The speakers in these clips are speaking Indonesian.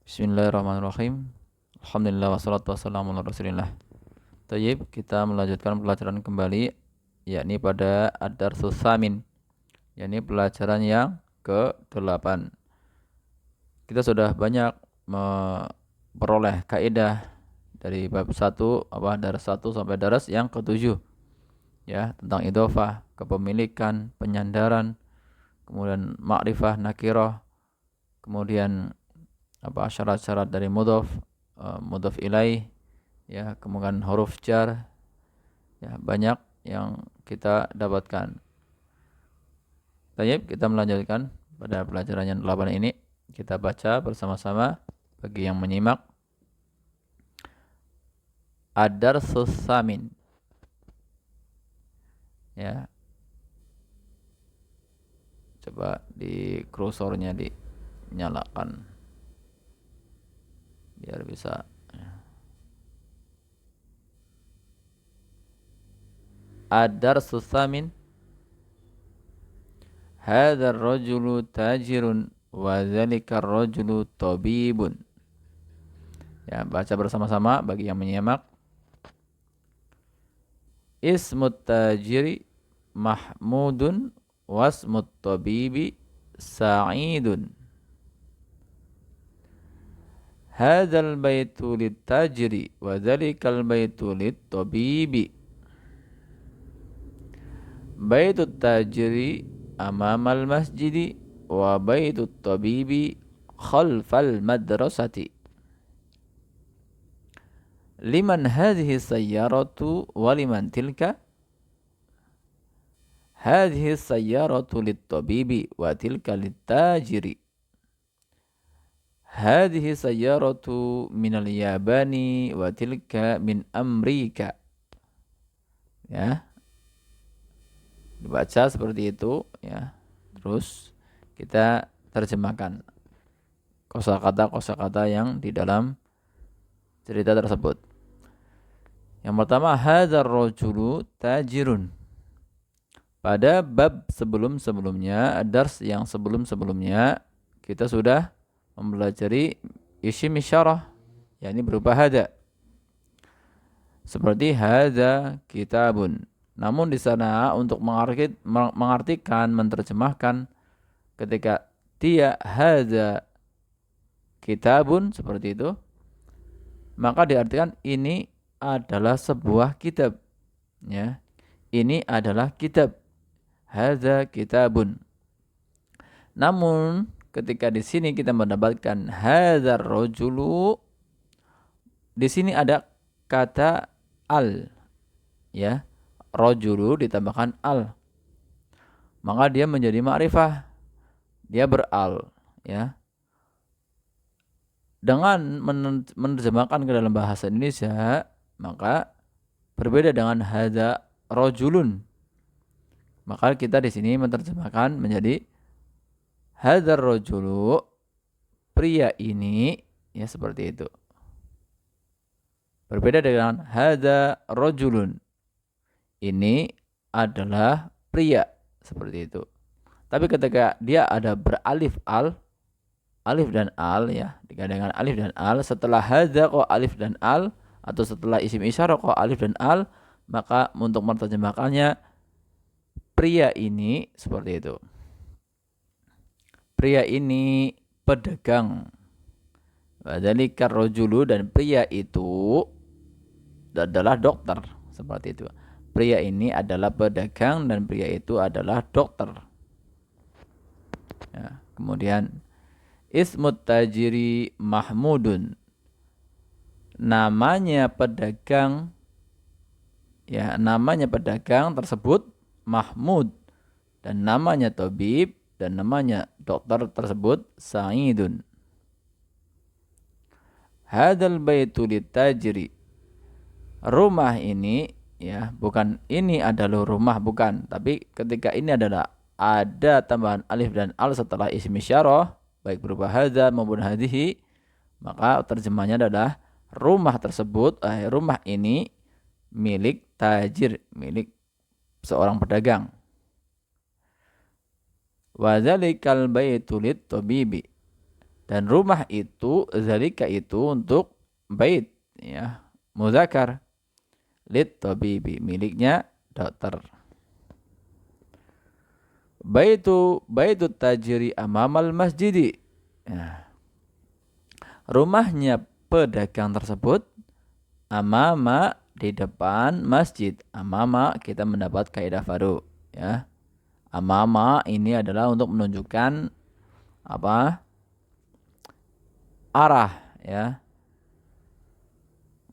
Bismillahirrahmanirrahim. Alhamdulillah wassalatu wassalamu ala Rasulillah. Tayyib, kita melanjutkan pelajaran kembali yakni pada ad-darsus tsamin, yakni pelajaran yang ke-8. Kita sudah banyak memperoleh kaidah dari bab 1 daras 1 sampai daras yang ke-7 ya, tentang idhofah, kepemilikan, penyandaran, kemudian ma'rifah, nakirah, kemudian syarat-syarat dari mudhof, mudhof ilaih, ya, kemudian huruf jar, ya, banyak yang kita dapatkan. Baik, kita melanjutkan pada pelajaran yang 8 ini. Kita baca bersama-sama bagi yang menyimak. Ad-darsus tsamin. Ya. Coba di kursornya dinyalakan biar bisa. Ad-darsus tsamin. Hadzal rajulu tajirun wa dzalikar rajulu tabibun. Ya, baca bersama-sama bagi yang menyimak. Ismut tajiri Mahmudun wasmut tabibi Sa'idun. Hadzal baitu lit-tajiri wa dzalikal baitu lit-tabibi. Baitut tajiri amamal masjidi wa baitut tabibi khalfal madrasati. Liman hadhihi sayyaratu wa liman tilka? Hadhihi sayyaratu lit-tabibi wa tilka lit-tajiri. Hadhihi sayyaratu minal Yabani wa tilka min Amerika. Ya. Dibaca seperti itu ya. Terus kita terjemahkan kosakata yang di dalam cerita tersebut. Yang pertama, hadzal rajulu tajirun. Pada bab sebelum-sebelumnya, dars yang sebelum-sebelumnya, kita sudah mempelajari isim isyarah, yakni berupa hadza. Seperti hadza kitabun. Namun di sana untuk mengartikan, menerjemahkan, ketika dia hadza kitabun seperti itu, maka diartikan ini adalah sebuah kitab. Ya, ini adalah kitab. Hadza kitabun. Namun ketika di sini kita mendapatkan hadzal rajulu, di sini ada kata al, ya, rajulu ditambahkan al, maka dia menjadi ma'rifah, dia beral, ya. Dengan menerjemahkan ke dalam bahasa Indonesia, maka berbeda dengan hadza rajulun. Maka kita di sini menerjemahkan menjadi hadzal rajulu, pria ini, ya, seperti itu. Berbeda dengan hadza rajulun, ini adalah pria, seperti itu. Tapi ketika dia ada beralif al, alif dan al, ya, digandengkan alif dan al, setelah hadza kok alif dan al, atau setelah isim isyarah kok alif dan al, maka untuk menerjemahkannya pria ini seperti itu. Pria ini pedagang. Wadzalika rajulu, dan pria itu adalah dokter, seperti itu. Pria ini adalah pedagang dan pria itu adalah dokter. Ya, kemudian ismut tajiri Mahmudun. Namanya pedagang, ya, namanya pedagang tersebut Mahmud, dan namanya tabib, dan namanya dokter tersebut Sa'idun. Hadzal baitu lit-tajiri. Rumah ini, ya, bukan ini adalah rumah, bukan, tapi ketika ini adalah ada tambahan alif dan al setelah isim isyarah, baik berupa hadza maupun hadhihi, maka terjemahnya adalah rumah tersebut, rumah ini milik tajir, milik seorang pedagang. Wa dzalikal baitu lit-tabibi, Dan rumah itu, zalika itu untuk bait, ya, muzakkar. Lit tabibi, miliknya dokter. Baitu tajiri amamal masjidi. Ya. Rumahnya pedagang tersebut amama di depan masjid. Amama kita mendapat kaidah baru, ya. Amama ini adalah untuk menunjukkan apa? Arah, ya.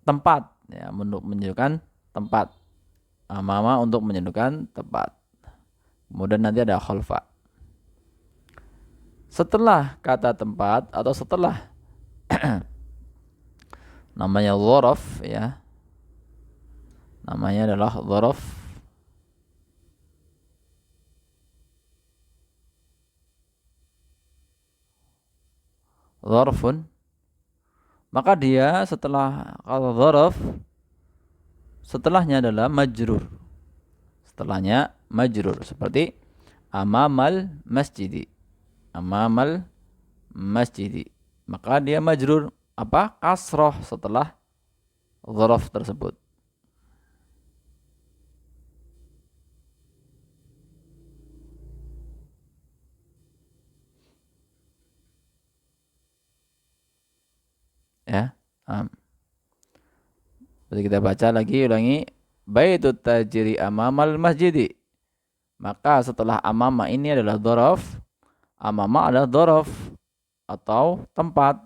Tempat, ya, untuk menunjukkan tempat. Amama untuk menunjukkan tempat. Kemudian nanti ada khalfa. Setelah kata tempat atau setelah namanya dzaraf, ya. Namanya adalah dzaraf. Dzarfun. Maka dia setelah kata dzaraf setelahnya adalah majrur. Setelahnya majrur seperti amamal masjidi. Amamal masjidi. Maka dia majrur apa? Kasroh setelah dzaraf tersebut. Ya. Jadi kita baca lagi, ulangi. Baitut tajiri amamal masjidi. Maka setelah amama ini adalah dzaraf. Amama adalah dzaraf atau tempat.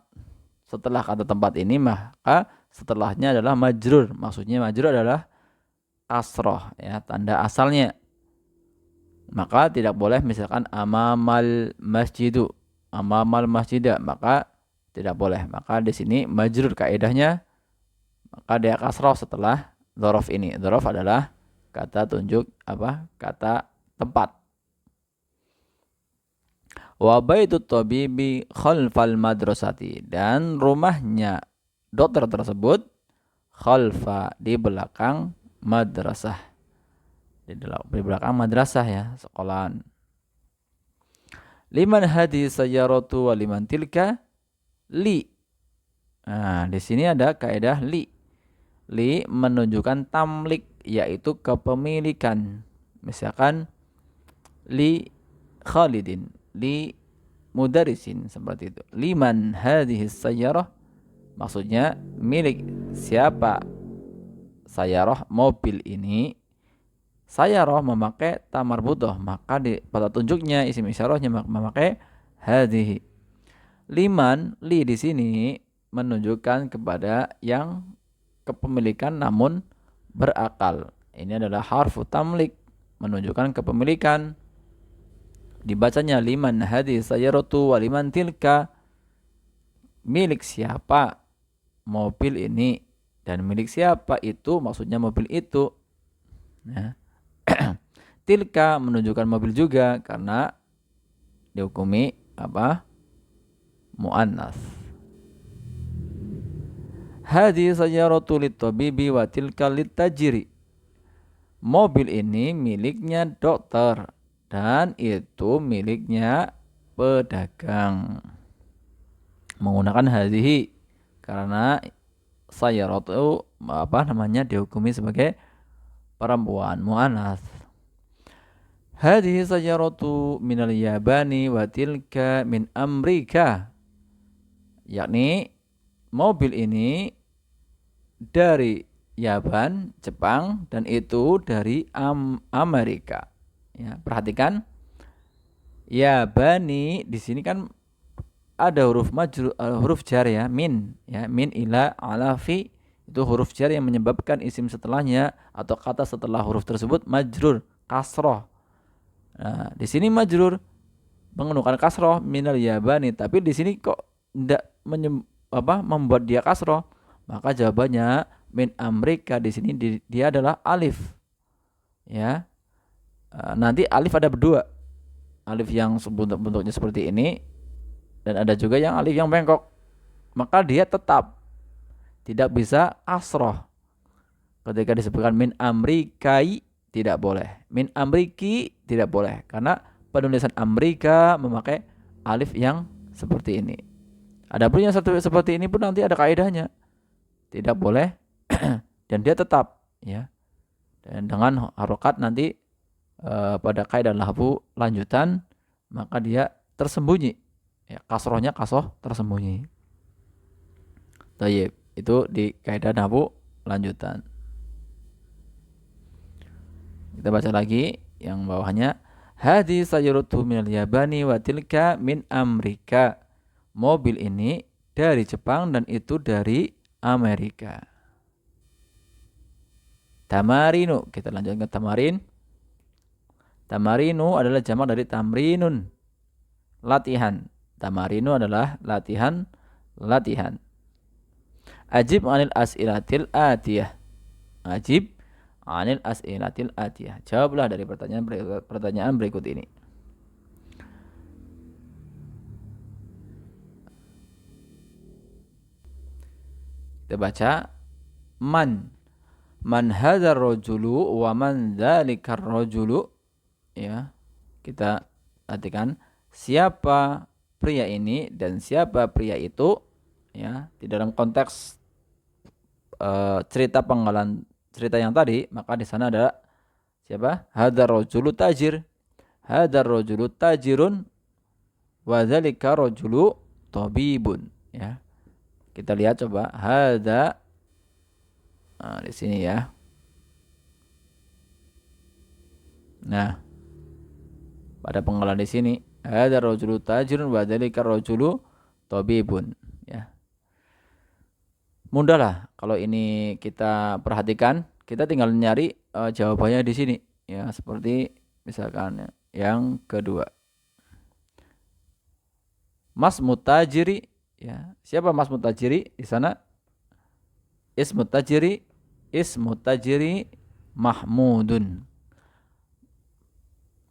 Setelah kata tempat ini maka setelahnya adalah majrur. Maksudnya majrur adalah kasroh, ya, tanda asalnya. Maka tidak boleh misalkan amamal masjidu, amamal masjidah, maka tidak boleh. Maka di sini majrur kaidahnya, maka dia kasroh setelah dzaraf ini. Dzaraf adalah kata tunjuk apa? Kata tempat. Wa baitut tabibi khalfal madrasati, dan rumahnya dokter tersebut khalfa di belakang madrasah. Di belakang madrasah, ya, sekolahan. Liman hadhi sayyaratu wa liman tilka li. Nah, di sini ada kaidah li. Li menunjukkan tamlik, yaitu kepemilikan. Misalkan li Khalidin, li mudarisin, seperti itu. Liman hadhihi sayyarah, maksudnya milik siapa sayyarah, mobil ini. Sayyarah memakai tamarbutoh, maka pada tunjuknya isim isyarahnya memakai hadhihi. Liman, li di sini menunjukkan kepada yang kepemilikan namun berakal. Ini adalah harfu tamlik, menunjukkan kepemilikan. Dibacanya liman hadhihi sayyaratu wa liman tilka, milik siapa mobil ini dan milik siapa itu, maksudnya mobil itu. Nah, tilka menunjukkan mobil juga karena dihukumi apa? Muannas. Hadhihi sayyaratu lit-tabibi wa tilka lit-tajiri. Mobil ini miliknya dokter dan itu miliknya pedagang. Menggunakan hadhihi karena sayyaratu dihukumi sebagai perempuan, muannas. Hadhihi sayyaratu minal Yabani wa tilka min Amerika. Yakni mobil ini dari Yaban, Jepang, dan itu dari Amerika. Ya, perhatikan Yabani di sini kan ada huruf huruf jar, ya, min, ya, min ila ala fi, itu huruf jar yang menyebabkan isim setelahnya atau kata setelah huruf tersebut majrur, kasroh. Nah, di sini majrur menggunakan kasroh minal Yabani, tapi di sini kok tidak membuat dia kasroh, maka jawabannya min Amerika. Di sini dia adalah alif, ya. Nanti alif ada berdua, alif yang bentuknya seperti ini dan ada juga yang alif yang bengkok, maka dia tetap tidak bisa kasroh. Ketika disebutkan min Amerikai tidak boleh, min Ameriki tidak boleh, karena penulisan Amerika memakai alif yang seperti ini. Adapun yang satu seperti ini pun nanti ada kaidahnya. Tidak boleh dan dia tetap ya. Dan dengan harokat nanti pada kaidah lahfu lanjutan maka dia tersembunyi. Ya, kasrohnya kasroh tersembunyi. Tayyib, itu di kaidah nahwu lanjutan. Kita baca lagi yang bawahnya. Hadi sayurutu minal Yabani wa tilka min Amerika. Mobil ini dari Jepang dan itu dari Amerika. Tamarinu, kita lanjutkan tamarin. Tamarinu adalah jamak dari tamrinun, latihan. Tamarinu adalah latihan. Ajib anil as'ilatil atiyah. Ajib anil as'ilatil atiyah. Jawablah dari pertanyaan berikut ini. Kita baca man hadzal rajulu wa man dzalikar rajulu. Ya. Kita artikan siapa pria ini dan siapa pria itu, ya, di dalam konteks cerita penggalan cerita yang tadi, maka di sana ada siapa? Hadzal rajulu tajir. Hadzal rajulu tajirun wa dzalika rajulu tabibun, ya. Kita lihat coba hadza di sini ya. Nah, pada penggalan di sini hadzal rajulu tajirun wa dzalika rajulu tabibun, ya. Mudah lah kalau ini kita perhatikan, kita tinggal nyari jawabannya di sini, ya, seperti misalkan yang kedua. Mas mutajiri, ya. Siapa Mas mutajiri di sana? Ismu tajiri Mahmudun.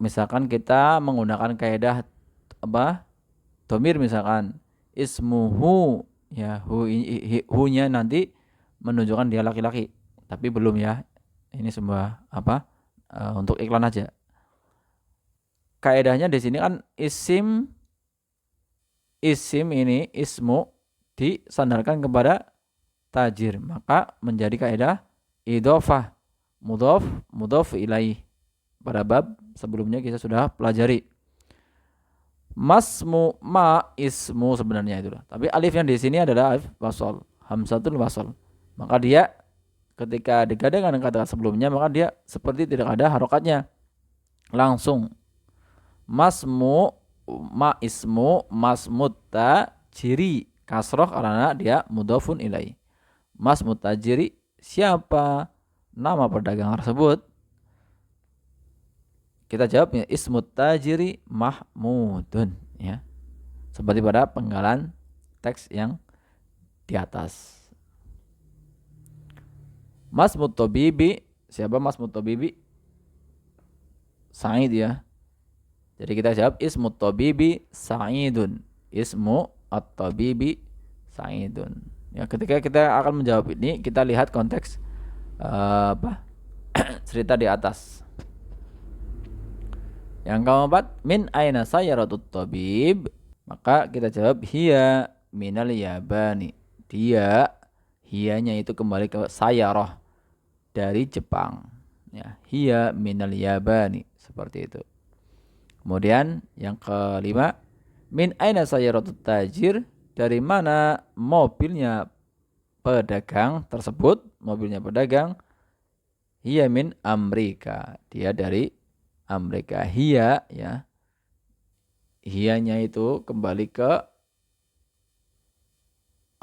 Misalkan kita menggunakan kaidah apa? Domir misalkan ismuhu, ya, hu-nya nanti menunjukkan dia laki-laki, tapi belum ya. Ini semua apa? Untuk iklan aja. Kaidahnya di sini kan isim ini ismu disandarkan kepada tajir, maka menjadi kaidah idhofah mudhof ilaih. Pada bab sebelumnya kita sudah pelajari. Masmu ma ismu sebenarnya itulah. Tapi alif yang di sini adalah alif wasal, hamzatul wasal. Maka dia ketika digadangkan dengan kata sebelumnya, maka dia seperti tidak ada harokatnya. Langsung. Masmu ma ismu masmut tajiri kasroh karena dia mudhofun ilaih. Masmut tajiri, siapa nama pedagang tersebut? Kita jawabnya ismut tajiri Mahmudun, ya. Seperti pada penggalan teks yang di atas. Mas Mutobibi, siapa Mas Mutobibi? Sa'id, ya. Jadi kita jawab ismu tabibi Sa'idun. Ismu at-tabibi Sa'idun. Ya, ketika kita akan menjawab ini, kita lihat konteks cerita di atas. Yang keempat, min aina sayaratut tabib, maka kita jawab hiya minal Yabani. Dia, hiyanya itu kembali ke sayarah dari Jepang, ya. Hiya minal Yabani, seperti itu. Kemudian yang kelima, min aina sayaratut tajir, dari mana mobilnya pedagang tersebut, mobilnya pedagang. Hiya min Amerika, dia dari Amerika. Hiya, ya. Hiyanya itu kembali ke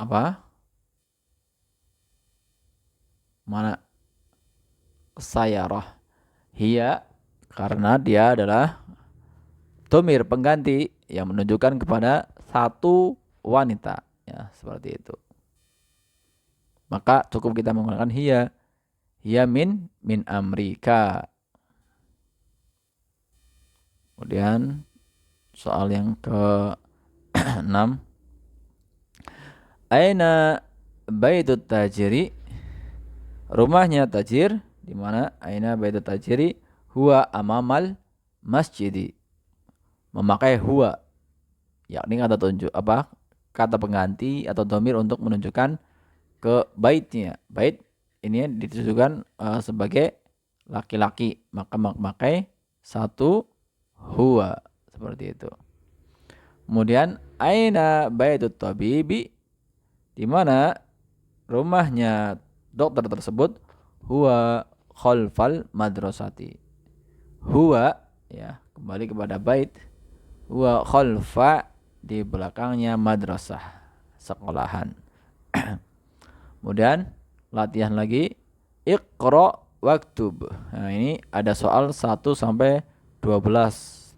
apa? Mana? Sayarah. Hiya karena dia adalah domir pengganti yang menunjukkan kepada satu wanita, ya, seperti itu. Maka cukup kita menggunakan hiya. Hiya min Amerika. Kemudian soal yang ke-6. Aina baitut tajiri, rumahnya tajir di mana? Aina baitut tajiri huwa amamal masjidi. Memakai huwa, yakni kata tunjuk apa? kata pengganti atau domir untuk menunjukkan ke baitnya. Bait ini ditujukan sebagai laki-laki, maka memakai satu huwa seperti itu. Kemudian aina baitut tabibi, di mana rumahnya dokter tersebut, huwa khalfal madrasati. Huwa, ya, kembali kepada bait, huwa khalfa, di belakangnya madrasah, sekolahan. Kemudian latihan lagi, iqra waktub. Nah, ini ada soal 1 sampai 12.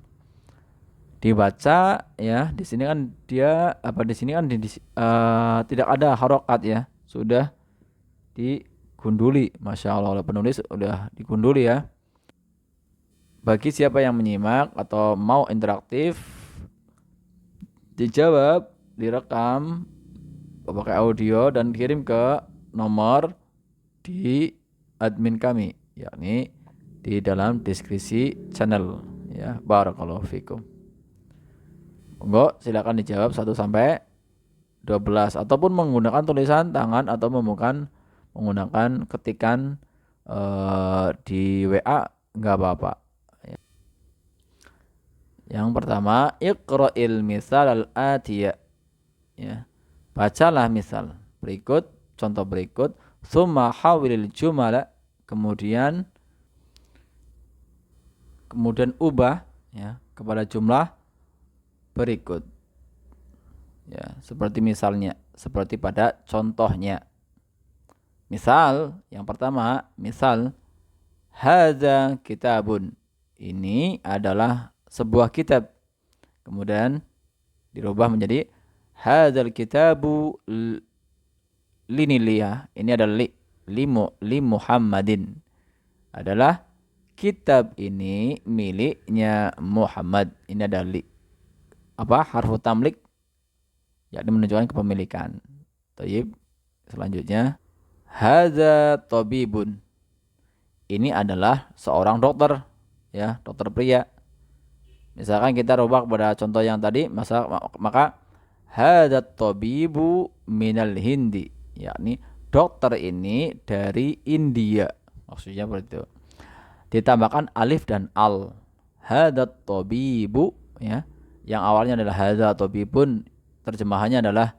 Dibaca, ya. Di sini kan dia apa, di sini kan tidak ada harokat, ya. Sudah digunduli, Masya Allah, oleh penulis sudah digunduli, ya. Bagi siapa yang menyimak atau mau interaktif, dijawab, direkam pakai audio dan dikirim ke nomor di admin kami, yakni di dalam deskripsi channel, ya. Barakallahu fikum. Monggo silakan dijawab 1 sampai 12 ataupun menggunakan tulisan tangan atau menggunakan ketikan di WA, enggak apa-apa. Yang pertama, iqra'il misal al-atiya, ya. Bacalah misal berikut, contoh berikut, summa hawilil jumala, kemudian ubah, ya, kepada jumlah berikut. Ya, seperti misalnya, seperti pada contohnya. Misal, yang pertama, misal hadza kitabun. Ini adalah sebuah kitab. Kemudian dirubah menjadi hadzal kitabu liniliyah. Ini adalah li Muhammadin. Adalah kitab ini miliknya Muhammad. Ini adalah harfu tamlik, yakni menunjukkan kepemilikan. Thayyib. Selanjutnya, hadza tabibun. Ini adalah seorang dokter, ya, dokter pria. Misalkan kita rubah kepada contoh yang tadi, maka hadza tabibu minal Hindi, yakni dokter ini dari India. Maksudnya seperti itu. Ditambahkan alif dan al. Hadza tabibu, ya. Yang awalnya adalah hadza tabibun, terjemahannya adalah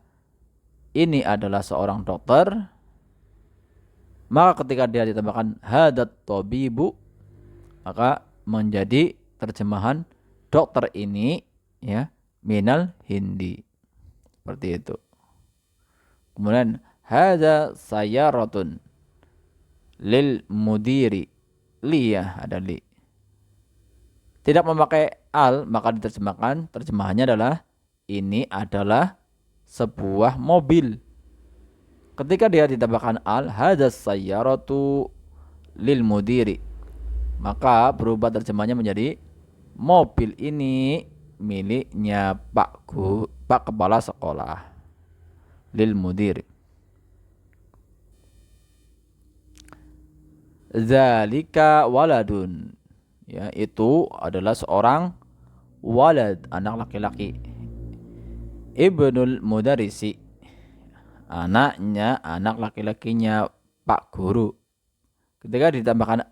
ini adalah seorang dokter. Maka ketika dia ditambahkan hadza tabibu, maka menjadi terjemahan dokter ini, ya, minal Hindi. Seperti itu. Kemudian hadza sayaratun lil mudiri. Li, ya, ada li. Tidak memakai al, maka terjemahannya adalah ini adalah sebuah mobil. Ketika dia ditambahkan al, hadza sayyaratu lil mudiri, maka berubah terjemahnya menjadi mobil ini miliknya Pak Kepala Sekolah. Lil mudiri. Zalika waladun, ya, itu adalah seorang walad, anak laki-laki. Ibnul mudarisi, anak laki-lakinya Pak Guru. Ketika ditambahkan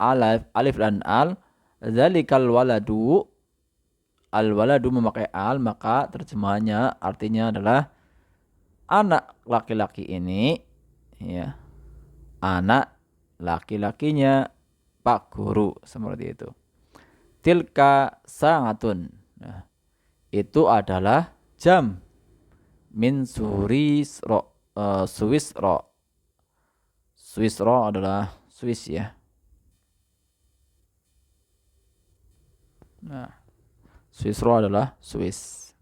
alif dan al, zalikal waladu, al waladu memakai al, maka terjemahannya artinya adalah anak laki-laki ini, ya, anak laki-lakinya Pak Guru, seperti itu. Tilka sangatun, nah, itu adalah jam min Swisro. Swisro adalah Swiss, ya. Nah, Swisro adalah Swiss.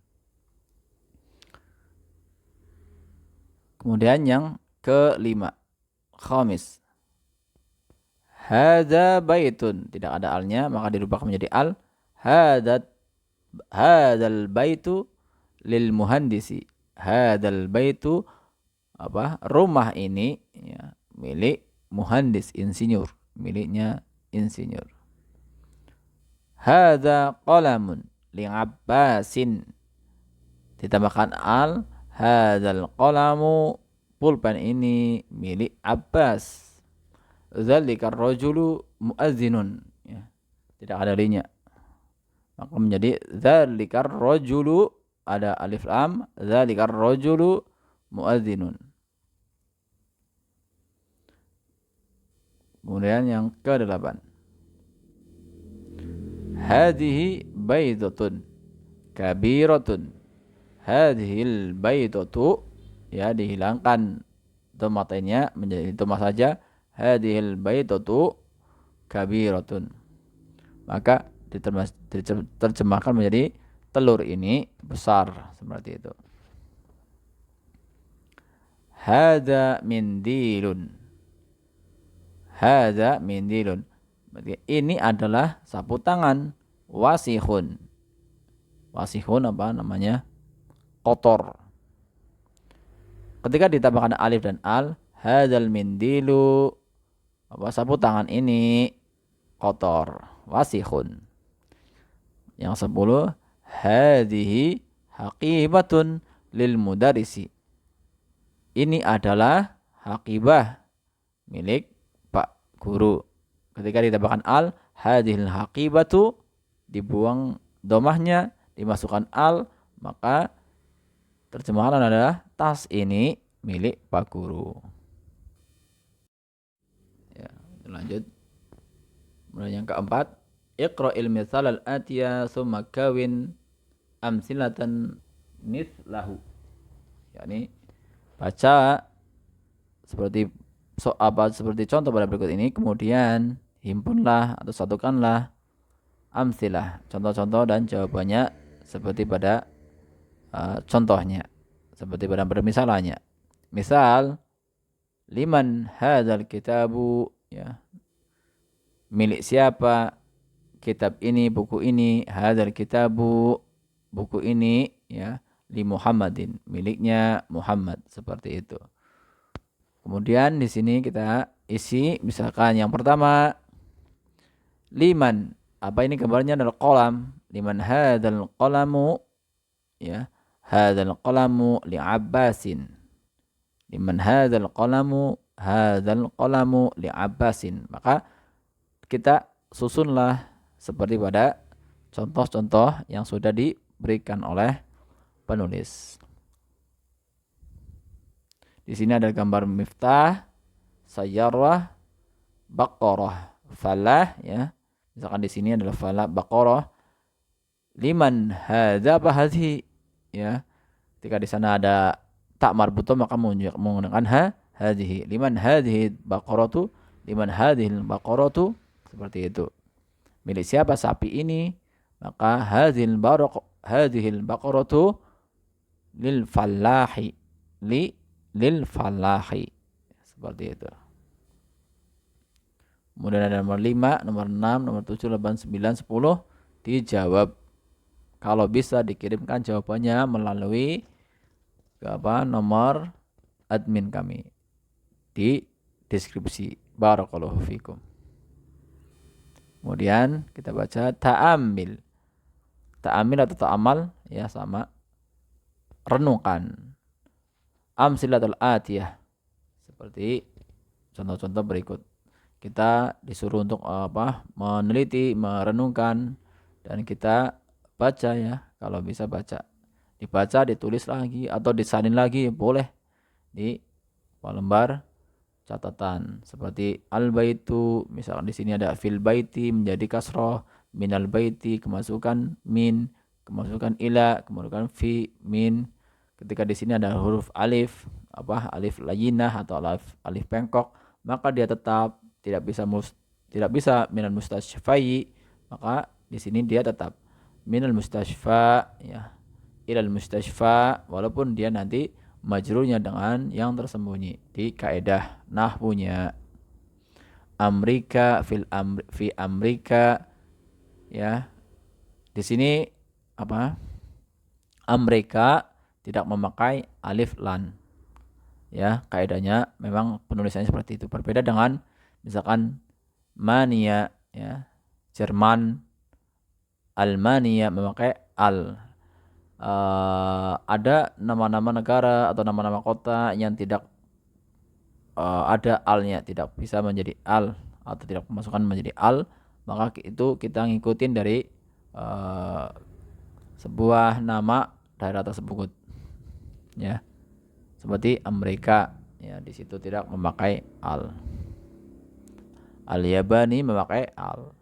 Kemudian yang kelima, khamis, hadza baitun, tidak ada alnya, maka dirubah menjadi al. Hadzal baitu lil muhandisi. Hadzal baitu, rumah ini, ya, milik muhandis, insinyur, miliknya insinyur. Hadza qalamun li Abbasin, ditambahkan al. hadzal qalamu, pulpen ini milik Abbas. Dzalikar rajulu muazzinun, ya. Tidak ada linya. Maka menjadi dzalikar rajulu, ada alif lam, dzalikar rajulu muazzinun. Kemudian yang ke-8. Hadhihi baidatun kabiratun. Hadhil baidatu, ya, dihilangkan dhammahnya menjadi dhammah saja. Hadhil baidatu kabiratun. Maka diterjemahkan menjadi telur ini besar, seperti itu. Hadza mindilun. Hadza mindilun. Berarti ini adalah sapu tangan. Wasihun. Wasihun apa namanya? Kotor. Ketika ditambahkan alif dan al, hadzal mindilu, apa, sapu tangan ini kotor. Wasihun. Yang 10, hadhihi haqibatun lil mudarisi. Ini adalah haqibah milik Pak Guru. Ketika ditambahkan al, hadhil haqibatu, dibuang domahnya, dimasukkan al, maka terjemahan adalah tas ini milik Pak Guru. Ya, lanjut. Kemudian yang keempat, iqra'il mithal al-atiya summa kawin amsilatan mislahu. Yakni baca seperti seperti contoh pada berikut ini, kemudian himpunlah atau satukanlah amsilah, contoh-contoh dan jawabannya seperti pada contohnya, seperti pada permisalannya. Misal, liman hadzal kitabu, ya, milik siapa kitab ini, buku ini. Hadzal kitabu, buku ini, ya, li Muhammadin, miliknya Muhammad, seperti itu. Kemudian di sini kita isi, misalkan yang pertama, liman, apa ini gambarnya adalah kolam. Liman hadzal qalamu, ya, hadzal qalamu li Abbasin. Liman hadzal qalamu li Abbasin. Maka kita susunlah seperti pada contoh-contoh yang sudah diberikan oleh penulis. Di sini ada gambar miftah, sayyarah, baqarah, falah, ya. Misalkan di sini adalah falah, baqarah. Liman hadza bahadhi, ya. Ketika di sana ada tak marbutoh maka menggunakan hadhihi. Liman hadhihi baqaratu, liman hadhil baqaratu, seperti itu. Milik siapa sapi ini? Maka hadhil baqaratu lil fallahi, lil fallahi, seperti itu. Kemudian ada nomor 5, nomor 6, nomor 7, 8, 9, 10 dijawab. Kalau bisa dikirimkan jawabannya melalui nomor admin kami di deskripsi. Barakallahu fikum. Kemudian kita baca ta'amil. Ta'amil atau ta'amal, ya, sama. Renungkan. Amsilatul atiyah. Seperti contoh-contoh berikut. Kita disuruh untuk meneliti, merenungkan, dan kita baca, ya, kalau bisa baca. Dibaca, ditulis lagi atau disalin lagi, boleh di lembar catatan. Seperti al-baitu, misalkan di sini ada fil baiti menjadi kasroh, minal baiti kemasukan min, kemasukan ila, kemasukan fi, min. Ketika di sini ada huruf alif, alif layinah atau alif bengkok, maka dia tetap tidak bisa minal mustashfai, maka di sini dia tetap minal mustashfa, ya, ilal mustashfa, walaupun dia nanti majrurnya dengan yang tersembunyi di kaidah nahwunya. Amrika fi amrika, ya. Di sini Amrika tidak memakai alif lan, ya. Kaidahnya memang penulisannya seperti itu. Berbeda dengan misalkan Mania, ya, Jerman, Almania memakai al. ada nama-nama negara atau nama-nama kota yang tidak ada alnya, tidak bisa menjadi al atau tidak memasukkan menjadi al, maka itu kita ngikutin dari sebuah nama daerah tersebut, ya. Seperti Amerika, ya, di situ tidak memakai al. Al-Yabani memakai al.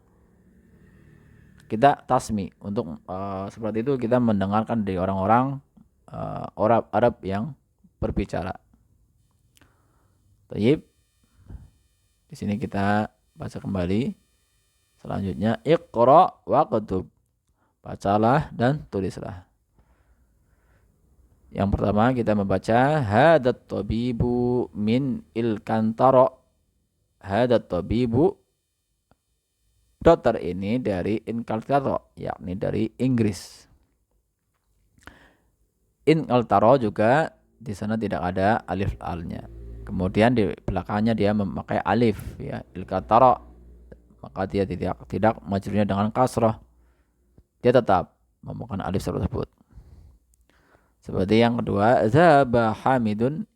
Kita tasmi untuk seperti itu kita mendengarkan dari orang-orang orang Arab yang berbicara. Taib. Di sini kita baca kembali. Selanjutnya Iqra waqtub. Bacalah dan tulislah. Yang pertama kita membaca hadat tabibu min ilkantara. Hadat tabibu, dokter ini dari Inkaltaro, yakni dari Inggris. Inkaltaro juga di sana tidak ada alif alnya. Kemudian di belakangnya dia memakai alif, ya, Ilkataro, maka dia tidak majrurnya dengan kasrah. Dia tetap memakai alif tersebut. Seperti yang kedua, zaba Hamidun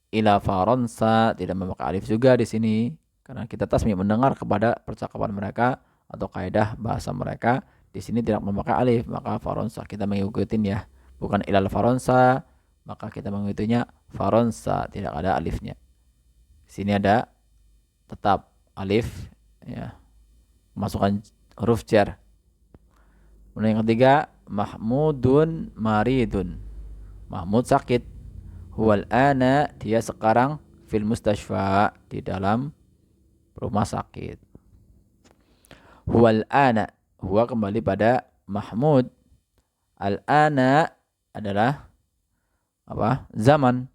ila Faransa, tidak memakai alif juga di sini karena kita tasmi mendengar kepada percakapan mereka atau kaidah bahasa mereka. Di sini tidak memakai alif, maka Faransa kita mengikutin, ya, bukan ilal Faransa, maka kita mengikutinya Faransa, tidak ada alifnya. Di sini ada tetap alif, ya, masukkan huruf jar. Kemudian yang ketiga, Mahmudun maridun. Mahmud sakit. Huwal ana, dia sekarang fil mustashfa, di dalam rumah sakit. Huwal ana, huwa kembali pada Mahmud. Al ana adalah apa? Zaman.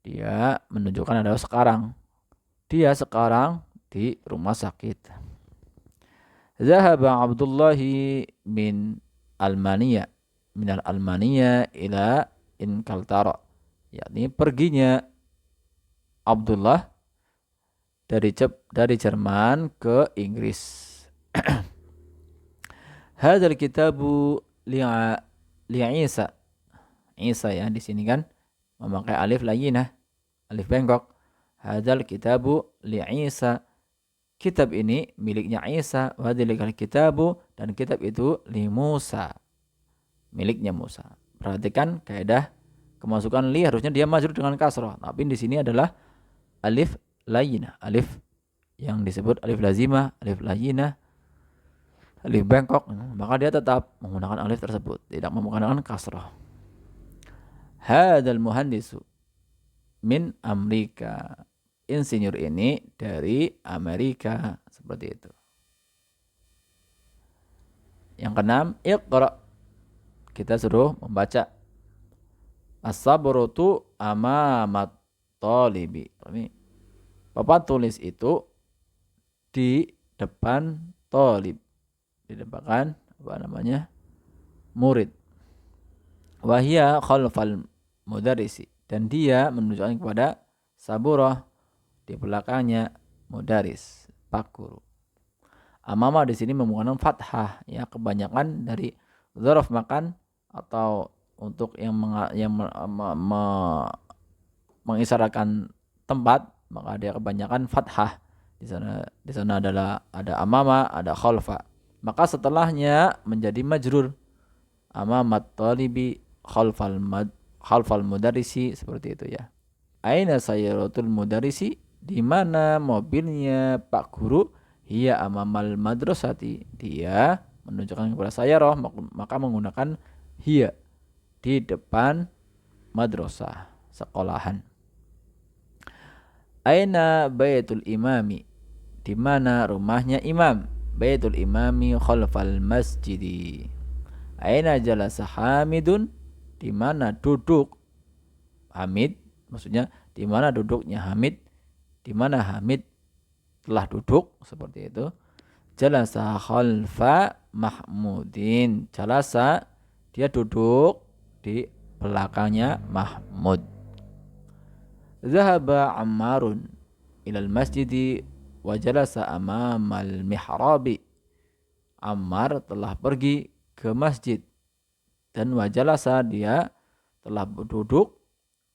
Dia menunjukkan adalah sekarang. Dia sekarang di rumah sakit. Zahaba Abdullahi min Almania, minal Almania ila Inkaltara, yakni perginya Abdullah dari Jerman ke Inggris. Hadzal kitabu li'Isa. Isa, ya, di sini kan memakai alif layyinah, alif bengkok. Hadzal kitabu li'Isa. Kitab ini miliknya Isa, wa hadzal kitabu, dan kitab itu li Musa, miliknya Musa. Perhatikan kaidah kemasukan li, harusnya dia majrur dengan kasrah, tapi di sini adalah alif layyinah, alif yang disebut alif lazimah, alif layyinah, alif bengkok, maka dia tetap menggunakan alif tersebut, tidak menggunakan kasrah. Hadzal muhandisu min Amerika. Insinyur ini dari Amerika, seperti itu. Yang keenam, Iqra. Kita suruh membaca. As-sabrutu amamat talibi. Ini papan tulis itu di depan talib, di depan apa namanya? Murid. Wahia khalfal mudarrisi, dan dia menunjukkan kepada saburah, di belakangnya mudaris, pak guru. Amama di sini menggunakan fathah, ya, kebanyakan dari dzaraf makan atau untuk yang mengisyaratkan tempat, maka dia kebanyakan fathah. Di sana adalah ada amama, ada khalfa. Maka setelahnya menjadi majrur. Amamat talibi khalfal mudarisi, seperti itu, ya. Aina sayyaratul mudarisi, di mana mobilnya Pak Guru? Hiya amamal madrasati, dia menunjukkan kepada sayyarah, maka menggunakan hiya, di depan madrasah, sekolahan. Aina baitul imami, di mana rumahnya imam? Baitul imami khalfal masjidi. Aina jalasa Hamidun, di mana duduk Hamid, maksudnya di mana duduknya Hamid, di mana Hamid telah duduk, seperti itu. Jalasa khalfa Mahmudin. Jalasa, dia duduk di belakangnya Mahmud. Zahaba Ammarun ilal masjidi wa jalasa amamal mihrabi. Ammar telah pergi ke masjid Dan wajalasa dia telah duduk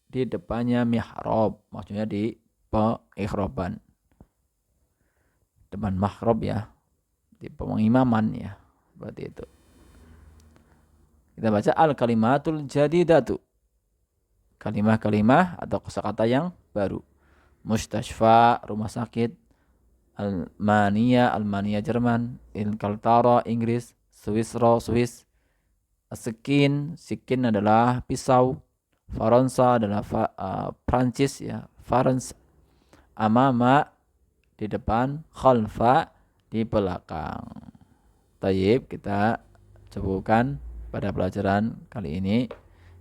di depannya mihrab, maksudnya di pengikhraban, depan mahrob ya, di pengimaman ya, seperti itu. Kita baca al kalimatul jadidatu, kalimah-kalimah atau kosakata yang baru. Mustashfa, rumah sakit. Almania Jerman. Inkaltara Inggris. Swisro Swiss. Sikin adalah pisau. Faransa adalah Prancis ya, Farans. Amama di depan, khalfa di belakang. Tayyib, kita cobakan pada pelajaran kali ini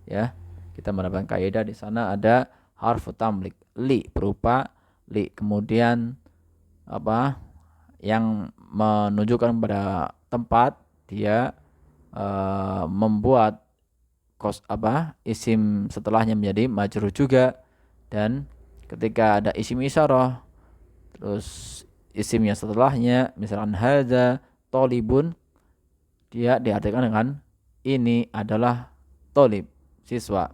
ya. Kita mendapatkan kaidah di sana ada harfu tamlik, li berupa li, kemudian apa yang menunjukkan pada tempat dia membuat isim setelahnya menjadi majrur juga, dan ketika ada isim isyarah terus isimnya setelahnya misalkan hadza tolibun, dia diartikan dengan ini adalah tolib, siswa.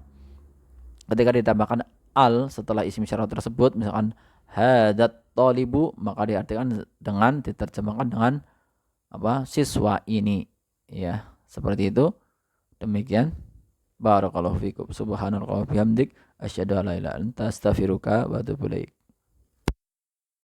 Ketika ditambahkan al setelah isim isyarah tersebut, misalkan hadzat tolibu, maka diartikan dengan, diterjemahkan dengan siswa ini ya, seperti itu. Demikian. Barakallahu fikum. Subhanallah wa bihamdik asyhadu an la ilaha illa anta astaghfiruka wa atubu ilaik.